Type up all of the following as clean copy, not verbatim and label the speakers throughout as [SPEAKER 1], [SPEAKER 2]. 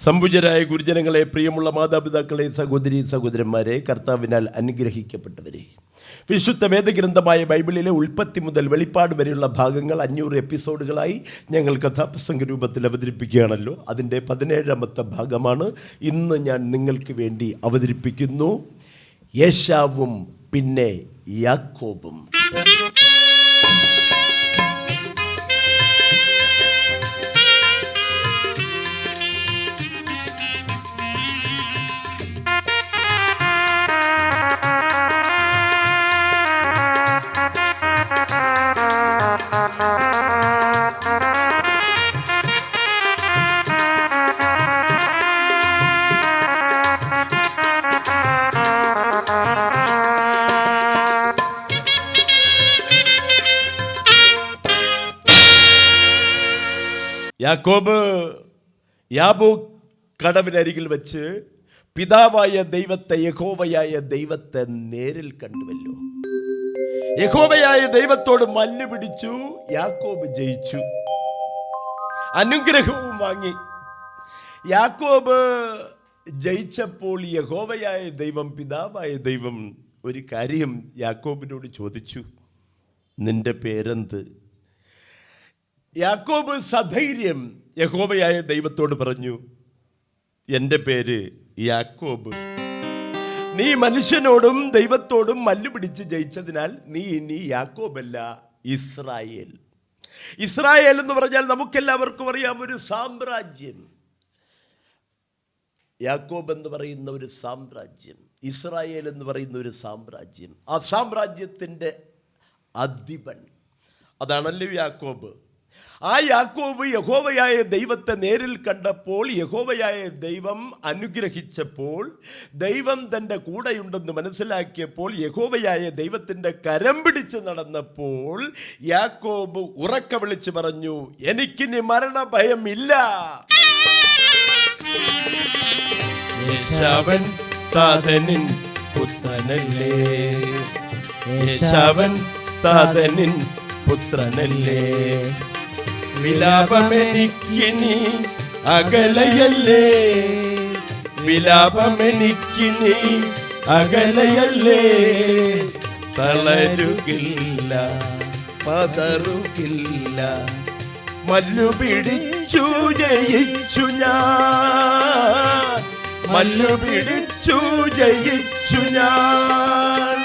[SPEAKER 1] സംപൂജ്യരായ ഗുരുജനങ്ങളെ, പ്രിയമുള്ള മാതാപിതാക്കളെ, സഹോദരി സഹോദരന്മാരെ, കർത്താവിനാൽ അനുഗ്രഹിക്കപ്പെട്ടവരെ, വിശുദ്ധ വേദഗ്രന്ഥമായ ബൈബിളിലെ ഉൽപ്പത്തി മുതൽ വെളിപ്പാട് വരെയുള്ള ഭാഗങ്ങൾ 500 എപ്പിസോഡുകളായി ഞങ്ങൾ കഥാപ്രസംഗ രൂപത്തിൽ അവതരിപ്പിക്കുകയാണല്ലോ. അതിൻ്റെ 17ാമത്തെ ഭാഗമാണ് ഇന്ന് ഞാൻ നിങ്ങൾക്ക് വേണ്ടി അവതരിപ്പിക്കുന്നു. ഏശാവും പിന്നെ യാക്കോബും. യാക്കോബ് യാബോക്ക് കടവിനരികിൽ വെച്ച് പിതാവായ ദൈവത്തെ, യഹോവയായ ദൈവത്തെ നേരിൽ കണ്ടുവല്ലോ. യഹോവയായ ദൈവത്തോട് മല്ല് പിടിച്ചു. യാക്കോബ് ജയിച്ചു, അനുഗ്രഹവും വാങ്ങി. യാക്കോബ് ജയിച്ചപ്പോൾ യഹോവയായ ദൈവം, പിതാവായ ദൈവം ഒരു കാര്യം യാക്കോബിനോട് ചോദിച്ചു, നിന്റെ പേരെന്ത്? യാക്കോബ് സധൈര്യം യഹോവയായ ദൈവത്തോട് പറഞ്ഞു, എൻ്റെ പേര് യാക്കോബ്. നീ മനുഷ്യനോടും ദൈവത്തോടും മല്ല് പിടിച്ച് ജയിച്ചതിനാൽ നീ ഇനി യാക്കോബല്ല, ഇസ്രായേൽ. ഇസ്രായേൽ എന്ന് പറഞ്ഞാൽ നമുക്കെല്ലാവർക്കും അറിയാം, ഒരു സാമ്രാജ്യം. യാക്കോബ് എന്ന് പറയുന്ന ഒരു സാമ്രാജ്യം, ഇസ്രായേൽ എന്ന് പറയുന്ന ഒരു സാമ്രാജ്യം. ആ സാമ്രാജ്യത്തിൻ്റെ അധിപൻ അതാണല്ലോ യാക്കോബ്. ആ യാക്കോബ് യഹോവയായ ദൈവത്തെ നേരിൽ കണ്ടപ്പോൾ, യഹോവയായ ദൈവം അനുഗ്രഹിച്ചപ്പോൾ, ദൈവം തൻ്റെ കൂടെയുണ്ടെന്ന് മനസ്സിലാക്കിയപ്പോൾ, യഹോവയായ ദൈവത്തിൻ്റെ കരം പിടിച്ച് നടന്നപ്പോൾ യാക്കോബ് ഉറക്കെ വിളിച്ച് പറഞ്ഞു, എനിക്കിനി മരണഭയമില്ല. യേശാവൻ താതനിൻ പുത്രനല്ലേ, യേശാവൻ താതനിൻ പുത്രനല്ലേ, വിലാപമെനിക്കിനി അകലയല്ലേ, വിലാപമെനിക്കിനി അകലയല്ലേ, തളരുകില്ല പതറുകില്ല, മല്ലു പിടിച്ചു ജയിച്ചു ഞാൻ, മല്ലു പിടിച്ചു ജയിച്ചു ഞാൻ.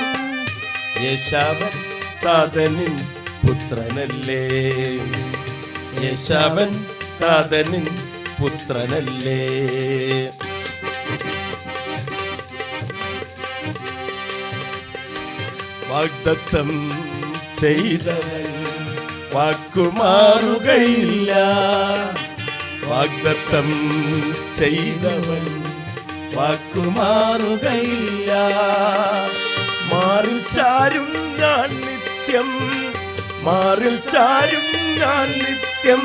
[SPEAKER 1] യേശാവൻ താതനിൻ പുത്രനല്ലേ, യേശാവൻ താതനിൻ പുത്രനല്ലേ. വാഗ്ദത്തം ചെയ്തവൻ വാക്കുമാറുകയില്ല, വാഗ്ദത്തം ചെയ്തവൻ വാക്കുമാറുകയില്ല. മാറിൽ ചാരും ഞാൻ നിത്യം, മാറിൽ ചാരും ഞാൻ നിത്യം,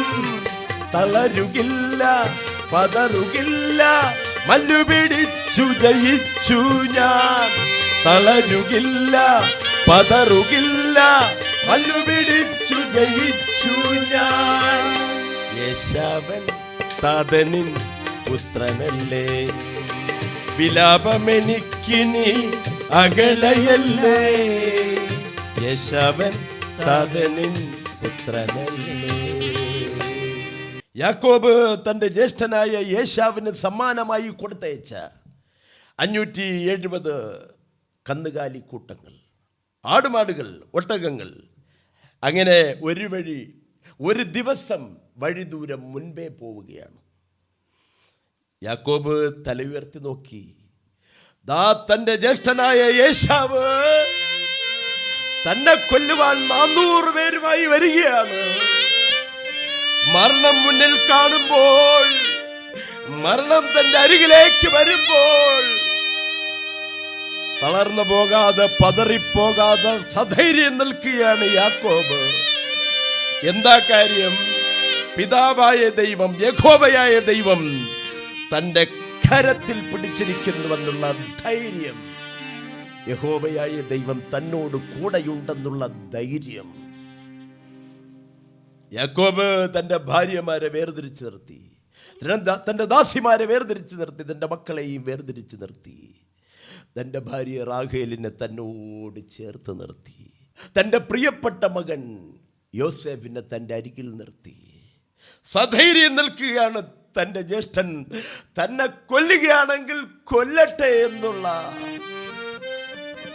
[SPEAKER 1] തളരുകില്ല പതറുകില്ല, മല്ലു പിടിച്ചു ജയിച്ചു ഞാൻ, തളരുകില്ല പതറുകില്ല, മല്ലു പിടിച്ചു ജയിച്ചു ഞാൻ. യേശാവൻ താതനിൻ പുത്രനല്ലേ, വിലാപമെനിക്കിനി അകലയല്ലേ, യേശാവൻ താതനിൻ പുത്രനല്ലേ. യാക്കോബ് തൻ്റെ ജ്യേഷ്ഠനായ ഏശാവിന് സമ്മാനമായി കൊടുത്തയച്ച 570 കന്നുകാലി കൂട്ടങ്ങൾ, ആടുമാടുകൾ, ഒട്ടകങ്ങൾ, അങ്ങനെ ഒരു ദിവസം വഴി ദൂരം മുൻപേ പോവുകയാണ്. യാക്കോബ് തലയുയർത്തി നോക്കി, ദാ തൻ്റെ ജ്യേഷ്ഠനായ ഏശാവ് തന്നെ കൊല്ലുവാൻ 400 പേരുമായി വരികയാണ്. മരണം മുന്നിൽ കാണുമ്പോൾ, മരണം തന്റെ അരികിലേക്ക് വരുമ്പോൾ തളർന്നു പോകാതെ, പതറിപ്പോകാതെ സധൈര്യം നിൽക്കുകയാണ് യാക്കോബ്. എന്താ കാര്യം? പിതാവായ ദൈവം, യഹോവയായ ദൈവം തൻ്റെ കരത്തിൽ പിടിച്ചിരിക്കുന്നുവെന്നുള്ള ധൈര്യം, യഹോവയായ ദൈവം തന്നോട് കൂടെയുണ്ടെന്നുള്ള ധൈര്യം. യാക്കോബ് തൻ്റെ ഭാര്യമാരെ വേർതിരിച്ചു നിർത്തി, തൻ്റെ ദാസിമാരെ വേർതിരിച്ച് നിർത്തി, തൻ്റെ മക്കളെയും വേർതിരിച്ച് നിർത്തി. തൻ്റെ ഭാര്യ റാഹേലിനെ തന്നോട് ചേർത്ത് നിർത്തി. തൻ്റെ പ്രിയപ്പെട്ട മകൻ യോസേഫിനെ തൻ്റെ അരികിൽ നിർത്തി. സധൈര്യം നിൽക്കുകയാണ്. തൻ്റെ ജ്യേഷ്ഠൻ തന്നെ കൊല്ലുകയാണെങ്കിൽ കൊല്ലട്ടെ എന്നുള്ള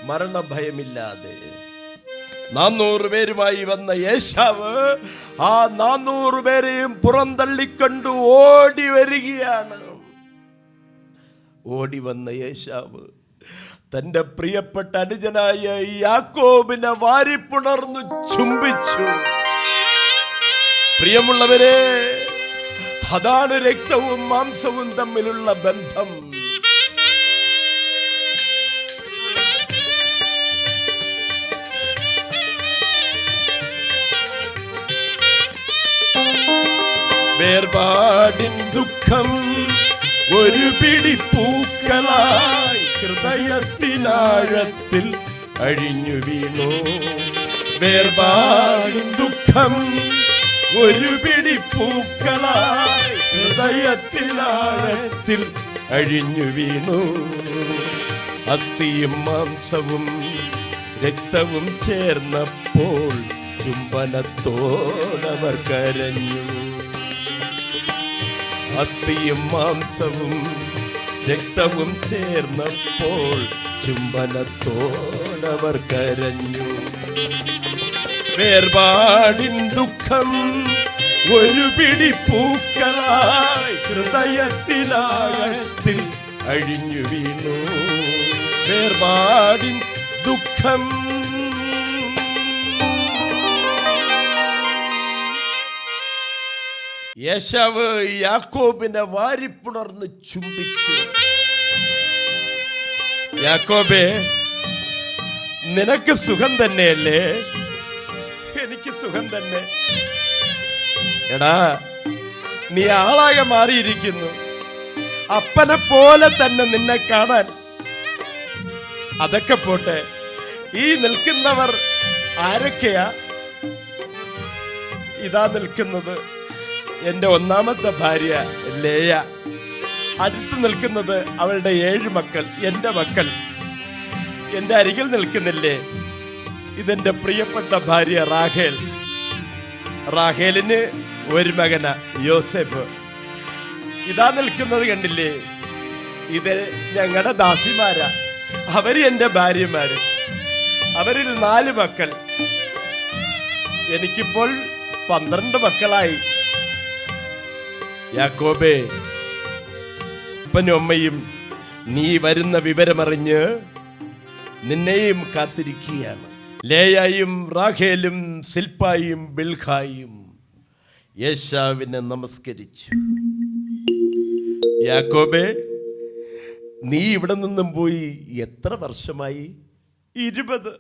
[SPEAKER 1] മരണഭയമില്ലാതെ 400 പേരുമായി വന്ന ഏശാവ് ആ 400 പേരെയും പുറന്തള്ളിക്കൊണ്ട് ഓടി വരികയാണ്. ഓടി വന്ന ഏശാവ് തൻ്റെ പ്രിയപ്പെട്ട അനുജനായ യാക്കോബിനെ വാരിപ്പുണർന്നു ചുംബിച്ചു. പ്രിയമുള്ളവരെ, അതാണ് രക്തവും മാംസവും തമ്മിലുള്ള ബന്ധം. വേർപാടിൻ ദുഃഖം ഒരു പിടി പൂക്കളായി ഹൃദയത്തിനാഴത്തിൽ അഴിഞ്ഞു വീണു. വേർപാടിൻ ദുഃഖം ഒരു പിടി പൂക്കളായി ഹൃദയത്തിനാഴത്തിൽ അഴിഞ്ഞു വീണു. അസ്ഥിയും മാംസവും രക്തവും ചേർന്നപ്പോൾ ചുംബനത്തോടവർ കരഞ്ഞു. അസ്ഥിയും മാംസവും രക്തവും ചേർന്നപ്പോൾ ചുംബനത്തോടവർ കരഞ്ഞു. വേർപാടിൻ ദുഃഖം ഒരു പിടി പൂക്കളായി ഹൃദയത്തിലാഴത്തിൽ അഴിഞ്ഞു വീണു. വേർപാടിൻ ദുഃഖം. യേശാവ് യാക്കോബിനെ വാരിപ്പുണർന്ന് ചുംബിച്ചു. യാക്കോബേ, നിനക്ക് സുഖം തന്നെയല്ലേ? എനിക്ക് സുഖം തന്നെ. എടാ, നീ ആളാകെ മാറിയിരിക്കുന്നു. അപ്പനെ പോലെ തന്നെ നിന്നെ കാണാൻ. അതൊക്കെ പോട്ടെ, ഈ നിൽക്കുന്നവർ ആരൊക്കെയാ? ഇതാ നിൽക്കുന്നത് എൻ്റെ ഒന്നാമത്തെ ഭാര്യ ലേയ. അടുത്ത് നിൽക്കുന്നത് അവളുടെ 7 മക്കൾ, എൻ്റെ മക്കൾ. എൻ്റെ അരികിൽ നിൽക്കുന്നില്ലേ, ഇതെൻ്റെ പ്രിയപ്പെട്ട ഭാര്യ റാഹേൽ. റാഹേലിന് ഒരു മകനാ യോസേഫ്. ഇതാ നിൽക്കുന്നത് കണ്ടില്ലേ, ഇത് ഞങ്ങളുടെ ദാസിമാരാ. അവര് എൻ്റെ ഭാര്യമാര്. അവരിൽ 4 മക്കൾ. എനിക്കിപ്പോൾ 12 മക്കളായി. യാക്കോബേ, അപ്പനും അമ്മയും നീ വരുന്ന വിവരമറിഞ്ഞ് നിന്നെയും കാത്തിരിക്കുകയാണ്. ലേയായും റാഹേലും സിൽപ്പായും ബിൽഹായും യേശാവിനെ നമസ്കരിച്ചു. യാക്കോബേ, നീ ഇവിടെ നിന്നും പോയി എത്ര വർഷമായി? 20.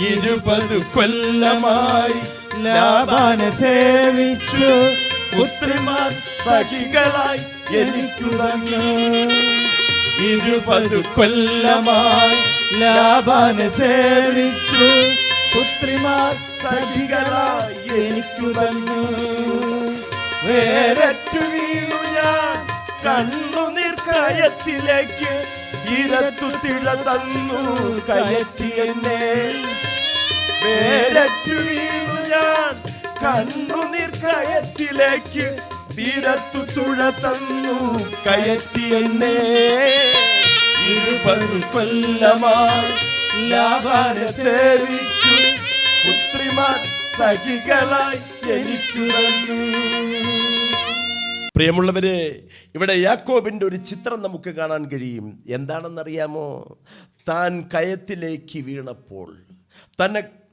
[SPEAKER 1] 20 കൊല്ലമായി ലാബാനെ സേവിച്ചു. പുത്രിമാർ സഖികളായി എനിക്കു തന്നു. 20 കൊല്ലമായി ലാബാനെ സേവിച്ചു. പുത്രിമാർ സഖികളായി എനിക്കു തന്നു. വേരറ്റു വീണു ഞാൻ കണ്ണുനീർ കയത്തിലേക്ക്. തീരത്തു തിഴ തന്നു കയറ്റി എന്നെ. വേരറ്റു വീണു ഞാൻ കണ്ണുനീർ കയത്തിലേക്ക്. തീരത്തു തുഴ തന്നു കയറ്റി എന്നെ. 20 കൊല്ലമായി ലാബാനെ സേവിച്ചു. പുത്രിമാർ സഖികളായി എനിക്കു തന്നു. പ്രിയമുള്ളവരെ, ഇവിടെ യാക്കോബിൻ്റെ ഒരു ചിത്രം നമുക്ക് കാണാൻ കഴിയും. എന്താണെന്നറിയാമോ? താൻ കയത്തിലേക്ക് വീണപ്പോൾ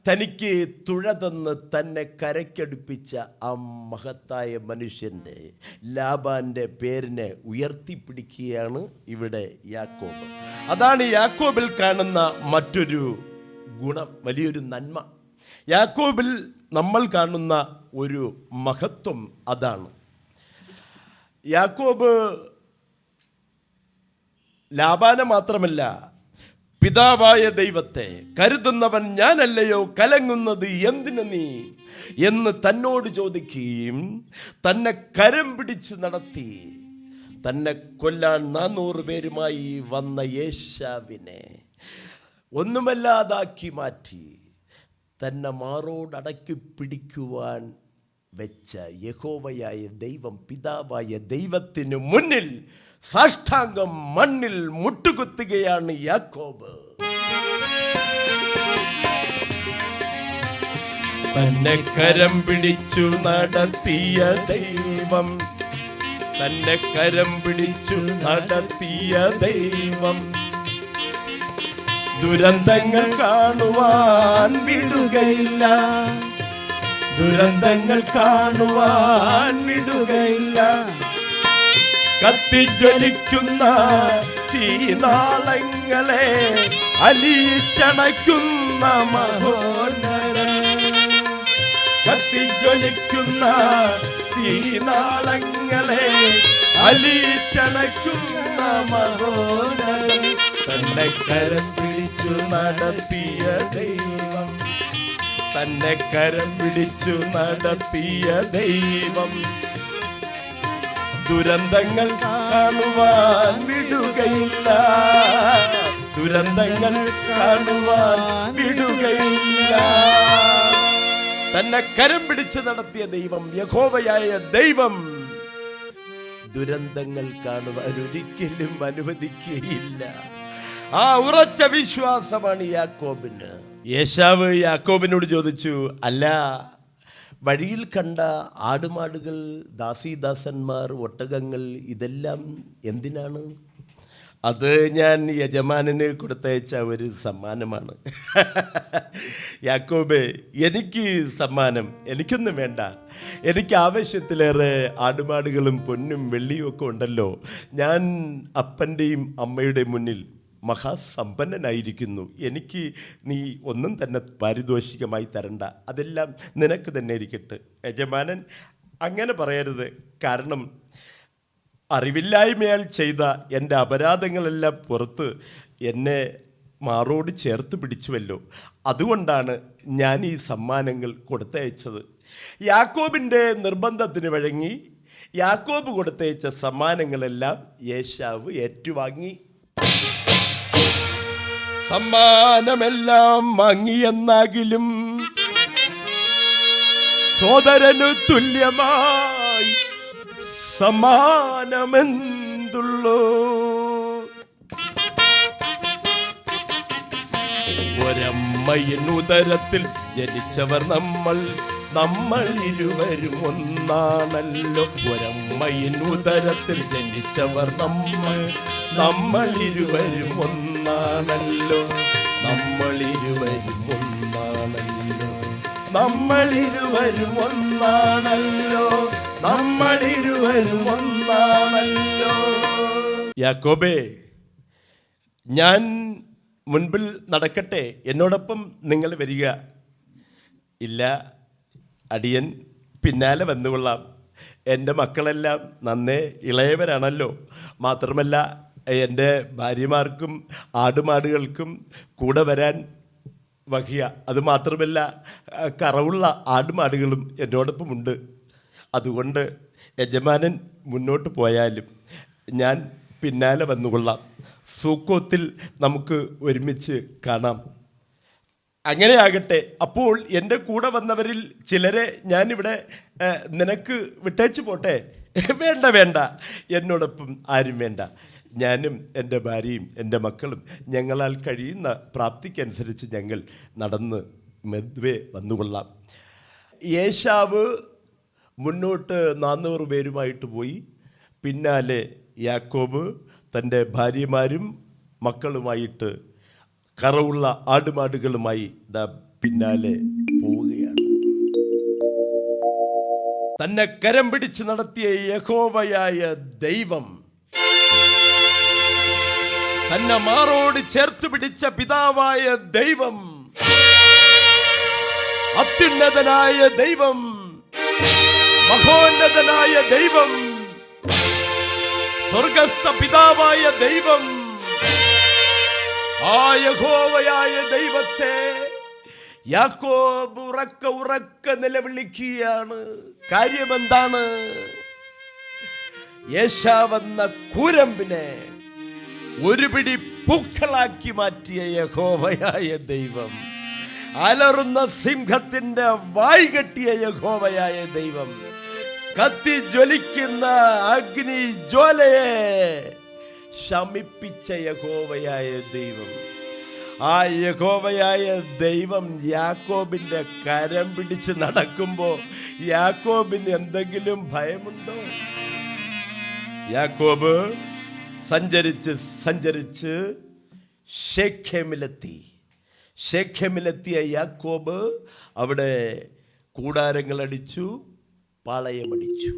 [SPEAKER 1] തനിക്ക് തുഴ തന്ന് തന്നെ കരയ്ക്കടുപ്പിച്ച ആ മഹത്തായ മനുഷ്യൻ്റെ ലാബാൻ്റെ പേരിനെ ഉയർത്തിപ്പിടിക്കുകയാണ് ഇവിടെ യാക്കോബ്. അതാണ് യാക്കോബിൽ കാണുന്ന മറ്റൊരു ഗുണം, വലിയൊരു നന്മ. യാക്കോബിൽ നമ്മൾ കാണുന്ന ഒരു മഹത്വം അതാണ്. യാക്കോബ് ലാബാനെ മാത്രമല്ല, പിതാവായ ദൈവത്തെ കരുതുന്നവൻ ഞാനല്ലയോ, കലങ്ങുന്നത് എന്തിനു നീ എന്ന് തന്നോട് ചോദിക്കുകയും തന്നെ കരം പിടിച്ച് നടത്തി തന്നെ കൊല്ലാൻ 400 പേരുമായി വന്ന യേശാവിനെ ഒന്നുമല്ലാതാക്കി മാറ്റി തന്നെ മാറോടടക്കി പിടിക്കുവാൻ വെച്ച യഹോവയായ ദൈവം, പിതാവായ ദൈവത്തിനു മുന്നിൽ സാഷ്ടാംഗം മണ്ണിൽ മുട്ടുകുത്തുകയാണ് യാക്കോബ്. തന്നെ കരം പിടിച്ചു നടത്തിയ ദൈവം, തന്നെ കരം പിടിച്ചു നടത്തിയ ദൈവം ദുരന്തങ്ങൾ കാണുവാൻ വിടുകയില്ല, ദുരന്തങ്ങൾ കാണുവാൻ വിടുകയില്ല. കത്തിജ്വലിക്കുന്ന തീനാളങ്ങളെ അലിയിച്ചണയ്ക്കുന്ന മഹോന്നരൻ, കത്തിജ്വലിക്കുന്ന തീനാളങ്ങളെ അലിയിച്ചണയ്ക്കുന്ന മഹോന്നരൻ. തന്നെ കരം പിടിച്ചു നടത്തിയ ദൈവം, തന്നെ കരം പിടിച്ചു നടത്തിയ ദൈവം ദുരന്തങ്ങൾ കാണുവാൻ വിടുകയില്ല, ദുരന്തങ്ങൾ കാണുവാൻ വിടുകയില്ല. തന്നെ കരം പിടിച്ച് നടത്തിയ ദൈവം, യഹോവയായ ദൈവം ദുരന്തങ്ങൾ കാണുവാൻ ഒരിക്കലും അനുവദിക്കുകയില്ല. ആ ഉറച്ച വിശ്വാസമാണ് യാക്കോബിന്. യേശാവ് യാക്കോബിനോട് ചോദിച്ചു, അല്ല, വഴിയിൽ കണ്ട ആടുമാടുകൾ, ദാസീദാസന്മാർ, ഒട്ടകങ്ങൾ, ഇതെല്ലാം എന്തിനാണ്? അത് ഞാൻ യജമാനന് കൊടുത്തയച്ച ഒരു സമ്മാനമാണ്. യാക്കോബേ, എനിക്ക് സമ്മാനം എനിക്കൊന്നും വേണ്ട. എനിക്ക് ആവശ്യത്തിലേറെ ആടുമാടുകളും പൊന്നും വെള്ളിയും ഒക്കെ ഉണ്ടല്ലോ. ഞാൻ അപ്പൻ്റെയും അമ്മയുടെ മുന്നിൽ മഹാസമ്പന്നനായിരിക്കുന്നു. എനിക്ക് നീ ഒന്നും തന്നെ പാരിതോഷികമായി തരണ്ട, അതെല്ലാം നിനക്ക് തന്നെ ഇരിക്കട്ടെ. യജമാനൻ അങ്ങനെ പറയരുത്. കാരണം അറിവില്ലായ്മയാൽ ചെയ്ത എൻ്റെ അപരാധങ്ങളെല്ലാം പുറത്ത് എന്നെ മാറോട് ചേർത്ത് പിടിച്ചുവല്ലോ, അതുകൊണ്ടാണ് ഞാൻ ഈ സമ്മാനങ്ങൾ കൊടുത്തയച്ചത്. യാക്കോബിൻ്റെ നിർബന്ധത്തിന് വഴങ്ങി യാക്കോബ് കൊടുത്തയച്ച സമ്മാനങ്ങളെല്ലാം യേശാവ് ഏറ്റുവാങ്ങി. സമ്മാനമെല്ലാം വാങ്ങിയെന്നാകിലും സോദരനു തുല്യമായി സമ്മാനമെന്തുള്ളൂ? ഒരമ്മയിനുദരത്തിൽ ജനിച്ചവർ നമ്മൾ ഇരുവരും ഒന്നാണല്ലോ. ഒരമ്മയിനുദരത്തിൽ ജനിച്ചവർ നമ്മൾ ഇരുവരും ഒന്നാണല്ലോ. നമ്മൾ ഇരുവരും ഒന്നാണല്ലോ. നമ്മൾ ഇരുവരും ഒന്നാണല്ലോ. നമ്മൾ ഇരുവരും ഒന്നാണല്ലോ. യാക്കോബേ, ഞാൻ മുൻപിൽ നടക്കട്ടെ, എന്നോടൊപ്പം നിങ്ങൾ വരിക? ഇല്ല, അടിയൻ പിന്നാലെ വന്നുകൊള്ളാം. എൻ്റെ മക്കളെല്ലാം നന്നേ ഇളയവരാണല്ലോ. മാത്രമല്ല എൻ്റെ ഭാര്യമാർക്കും ആടുമാടുകൾക്കും കൂടെ വരാൻ വഹിയ. അതുമാത്രമല്ല, കറവുള്ള ആടുമാടുകളും എന്നോടൊപ്പമുണ്ട്. അതുകൊണ്ട് യജമാനൻ മുന്നോട്ട് പോയാലും ഞാൻ പിന്നാലെ വന്നുകൊള്ളാം. സൂക്കോത്തിൽ നമുക്ക് ഒരുമിച്ച് കാണാം. അങ്ങനെയാകട്ടെ. അപ്പോൾ എൻ്റെ കൂടെ വന്നവരിൽ ചിലരെ ഞാനിവിടെ നിനക്ക് വിട്ടേച്ച് പോട്ടെ? വേണ്ട വേണ്ട, എന്നോടൊപ്പം ആരും വേണ്ട. ഞാനും എൻ്റെ ഭാര്യയും എൻ്റെ മക്കളും ഞങ്ങളാൽ കഴിയുന്ന പ്രാപ്തിക്കനുസരിച്ച് ഞങ്ങൾ നടന്ന് മെദ്വേ വന്നുകൊള്ളാം. യേശാവ് മുന്നോട്ട് 400 പേരുമായിട്ട് പോയി. പിന്നാലെ യാക്കോബ് തൻ്റെ ഭാര്യമാരും മക്കളുമായിട്ട് കറവുള്ള ആടുമാടുകളുമായി പിന്നാലെ പോവുകയാണ്. തന്നെ കരം പിടിച്ച് നടത്തിയ യഹോവയായ ദൈവം, തന്നെ മാറോട് ചേർത്ത് പിടിച്ച പിതാവായ ദൈവം, അത്യുന്നതനായ ദൈവം, മഹോന്നതനായ ദൈവം, സ്വർഗസ്ഥ പിതാവായ ദൈവം ആ യഹോവയായ ദൈവത്തെ യാക്കോബ് ഉറക്കെ നിലവിളിക്കുകയാണ്. കാര്യമെന്താണ്? യേശാവെന്ന കൂരമ്പിനെ ഒരു പിടി പൂക്കളാക്കി മാറ്റിയ യഹോവയായ ദൈവം, അലറുന്ന സിംഹത്തിന്റെ വായ് കെട്ടിയ യഹോവയായ ദൈവം, കത്തി ജ്വലിക്കുന്ന അഗ്നി ജ്വാലയെ ശമിപ്പിച്ച യഹോവയായ ദൈവം, ആ യഹോവയായ ദൈവം യാക്കോബിന്റെ കരം പിടിച്ച് നടക്കുമ്പോ യാക്കോബിന് എന്തെങ്കിലും ഭയമുണ്ടോ? യാക്കോബ് സഞ്ചരിച്ച് ശേഖെമിലെത്തിയ യാക്കോബ് അവിടെ കൂടാരങ്ങളടിച്ചു, പാളയമടിച്ചു.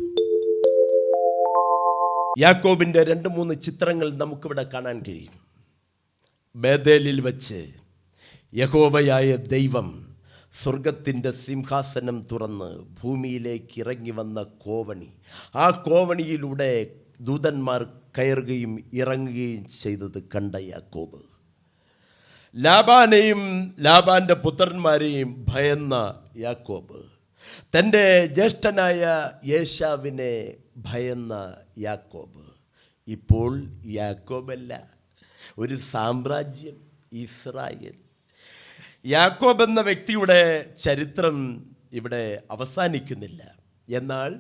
[SPEAKER 1] യാക്കോബിന്റെ 2-3 ചിത്രങ്ങൾ നമുക്കിവിടെ കാണാൻ കഴിയും. ബേഥേലിൽ വച്ച് യഹോവയായ ദൈവം സ്വർഗത്തിൻ്റെ സിംഹാസനം തുറന്ന് ഭൂമിയിലേക്ക് ഇറങ്ങി വന്ന കോവണി, ആ കോവണിയിലൂടെ ദൂതന്മാർ കയറുകയും ഇറങ്ങുകയും ചെയ്തത് കണ്ട യാക്കോബ് ലാബാനെയും ലാബാന്റെ പുത്രന്മാരെയും ഭയന്ന യാക്കോബ്, തൻ്റെ ജ്യേഷ്ഠനായ യേശാവിനെ ഭയന്ന യാക്കോബ്, ഇപ്പോൾ യാക്കോബല്ല, ഒരു സാമ്രാജ്യം ഇസ്രായേൽ. യാക്കോബ് എന്ന വ്യക്തിയുടെ ചരിത്രം ഇവിടെ അവസാനിക്കുന്നില്ല. എന്നാൽ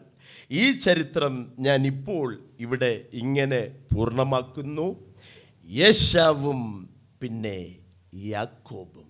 [SPEAKER 1] ഈ ചരിത്രം ഞാൻ ഇപ്പോൾ ഇവിടെ ഇങ്ങനെ പൂർണ്ണമാക്കുന്നു. യേശാവും പിന്നെ യാക്കോബും.